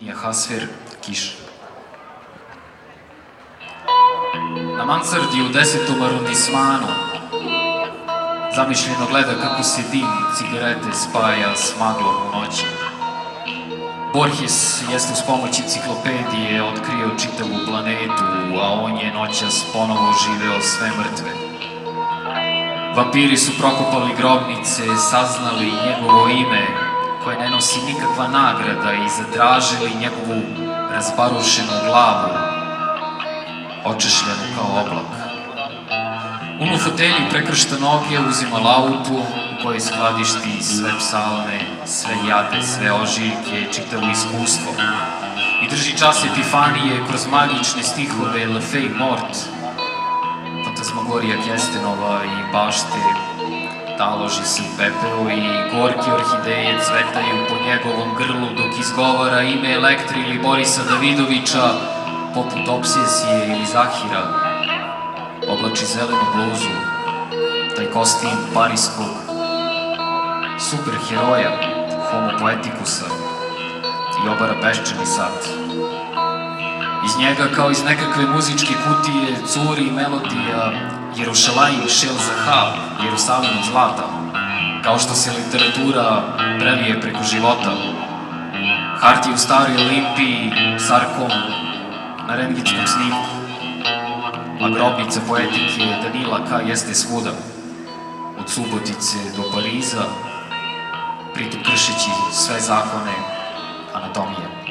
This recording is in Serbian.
Nije Hasfir, kiša. Na mansardi u 10. arondismanu zamišljeno gleda kako se dim cigarete spaja s maglom u noći. Borges jeste uz pomoć enciklopedije otkrio čitavu planetu, a on je noćas ponovo živeo sve mrtve. Vampiri su prokopali grobnice, saznali njegovo ime, koje ne nosi nikakva nagrada, i zatražili njegovu razbarušenu glavu, očešljenu kao oblak. On u fotelji prekršta noge, uzima lautu u kojoj skladišti sve psalme, sve jade, sve ožiljke, čitavo iskustvo. I drži čas epifanije kroz magične stihove Le Fey Mort, fantasmagorija kestenova i bašte, taloži se u pepeu i gorke orhideje cvetaju po njegovom grlu dok izgovara ime Elektre ili Borisa Davidovića, poput Opsesije ili Zahira. Oblači zelenu bluzu, taj kostim parijskog superheroja, homo poetikusa, i obara peščani sat. Iz njega, kao iz nekakve muzičke kutije, curi melodija Jerušalajim šel Zahab, Jerusalim od zlata, kao što se literatura prelije preko života. Hartije u staroj Olimpiji, sarkom na rentgenskom snimku, a grobnica poetike Danila K. jeste svuda, od Subotice do Pariza, pritom kršeći sve zakone anatomije.